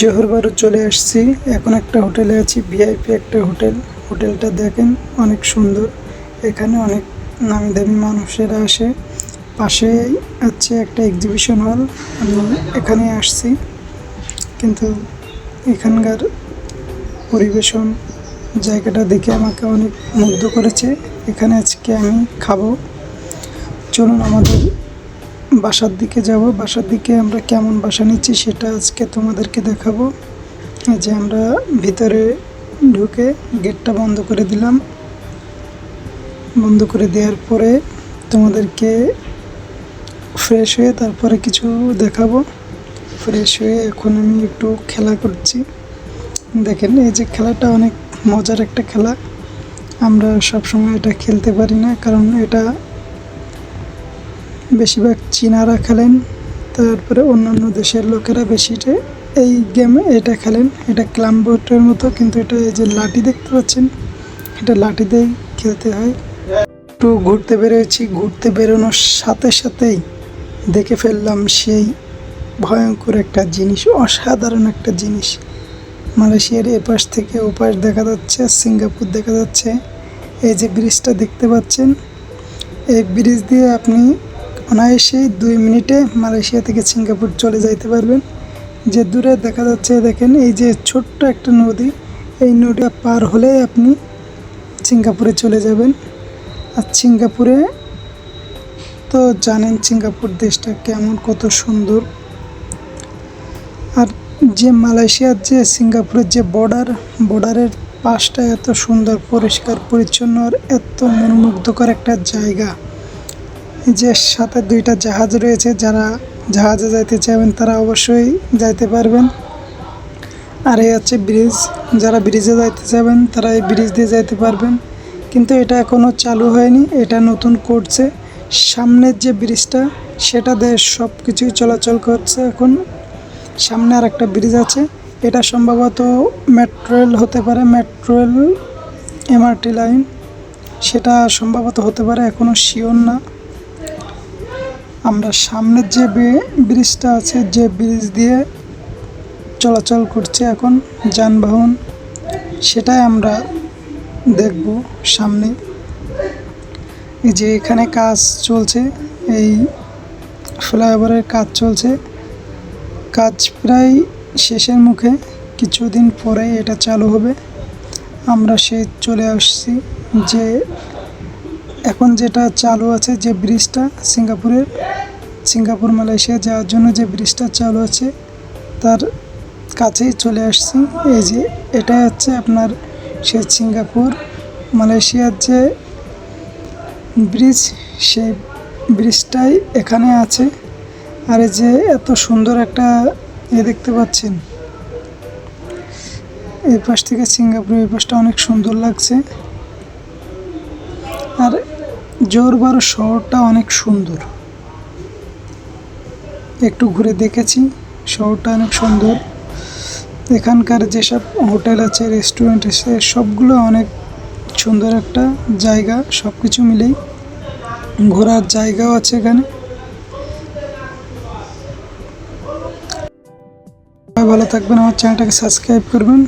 Johor Bahru চলে আসছি। এখন একটা হোটেলে আছি, ভিআইপি একটা হোটেল। হোটেলটা দেখেন অনেক সুন্দর। এখানে অনেক নামি দামি মানুষেরা আসে। পাশেই আছে একটা এক্সিবিশন হল। আমি এখানে আসছি, কিন্তু এখানকার পরিবেশন জায়গাটা দেখে আমাকে অনেক মুগ্ধ করেছে। এখানে আজকে আমি খাবো। চলুন আমাদের বাসার দিকে যাব। বাসার দিকে আমরা কেমন বাসা নিচ্ছি সেটা আজকে তোমাদেরকে দেখাবো। এই যে আমরা ভিতরে ঢুকে গেটটা বন্ধ করে দিলাম। বন্ধ করে দেওয়ার পরে তোমাদেরকে ফ্রেশ হয়ে তারপরে কিছু দেখাবো। ফ্রেশ হয়ে এখন আমি একটু খেলা করছি। দেখেন এই যে খেলাটা অনেক মজার একটা খেলা। আমরা সবসময় এটা খেলতে পারি না, কারণ এটা বেশিরভাগ চীনারা খেলেন, তারপরে অন্যান্য দেশের লোকেরা বেশিটা এই গেমে এটা খেলেন। এটা ক্লাম্বোর্ডের মতো, কিন্তু এটা এই যে লাঠি দেখতে পাচ্ছেন, এটা লাঠি দিয়েই খেলতে হয়। একটু ঘুরতে বেরোয়েছি, ঘুরতে বেরোনোর সাথে সাথেই দেখে ফেললাম সেই ভয়ঙ্কর একটা জিনিস, অসাধারণ একটা জিনিস। মালয়েশিয়ার এপাশ থেকে ওপাশ দেখা যাচ্ছে, সিঙ্গাপুর দেখা যাচ্ছে। এই যে ব্রিজটা দেখতে পাচ্ছেন, এই ব্রিজ দিয়ে আপনি অনায়াসে 2 মিনিটে মালয়েশিয়া থেকে সিঙ্গাপুর চলে যাইতে পারবেন। যে দূরে দেখা যাচ্ছে দেখেন, এই যে ছোট্ট একটা নদী, এই নদীটা পার হলে আপনি সিঙ্গাপুরে চলে যাবেন। আর সিঙ্গাপুরে তো জানেন সিঙ্গাপুর দেশটা কেমন, কত সুন্দর। আর যে মালয়েশিয়ার যে সিঙ্গাপুরের যে বর্ডারের পাশটা এত সুন্দর, পরিষ্কার পরিচ্ছন্ন, আর এত মনোমুগ্ধকর একটা জায়গা। যে সাথে 2টা জাহাজ রয়েছে, যারা জাহাজে যাইতে চাইবেন তারা অবশ্যই যাইতে পারবেন। আর এই হচ্ছে ব্রিজ, যারা ব্রিজে যাইতে চাইবেন তারা এই ব্রিজ দিয়ে যাইতে পারবেন। কিন্তু এটা এখনও চালু হয়নি, এটা নতুন করছে। সামনের যে ব্রিজটা সেটা দিয়ে সব কিছুই চলাচল করছে। এখন সামনে আর একটা ব্রিজ আছে, এটা সম্ভবত মেট্রো রেল হতে পারে, মেট্রো রেল এমআরটি লাইন, সেটা সম্ভবত হতে পারে, এখনও শিওর না। আমরা সামনের যে ব্রিজটা আছে, যে ব্রিজ দিয়ে চলাচল করছে এখন যানবাহন, সেটাই আমরা দেখব সামনে। এই যে এখানে কাজ চলছে, এই ফ্লাইওভারের কাজ চলছে। কাজ প্রায় শেষের মুখে, কিছুদিন পরে এটা চালু হবে। আমরা চলে আসছি যে এখন যেটা চালু আছে, যে ব্রিজটা সিঙ্গাপুর মালয়েশিয়া যাওয়ার জন্য যে ব্রিজটা চালু আছে, তার কাছেই চলে আসছি। এই যে এটা হচ্ছে আপনার সেই সিঙ্গাপুর মালয়েশিয়ার যে ব্রিজ, সেই ব্রিজটাই এখানে আছে। আর এই যে এত সুন্দর একটা দেখতে পাচ্ছেন, এই পাশ থেকে সিঙ্গাপুরের এই পাশটা অনেক সুন্দর লাগছে। আর জোহরবারু শহরটা অনেক সুন্দর, একটু ঘুরে দেখেছি, শহরটা অনেক সুন্দর। এখানকার যেসব হোটেল আছে, রেস্টুরেন্ট আছে, সবগুলো অনেক সুন্দর একটা জায়গা। সব কিছু মিলেই ঘোরার জায়গাও আছে এখানে। ভালো থাকবেন, আমার চ্যানেলটাকে সাবস্ক্রাইব করবেন।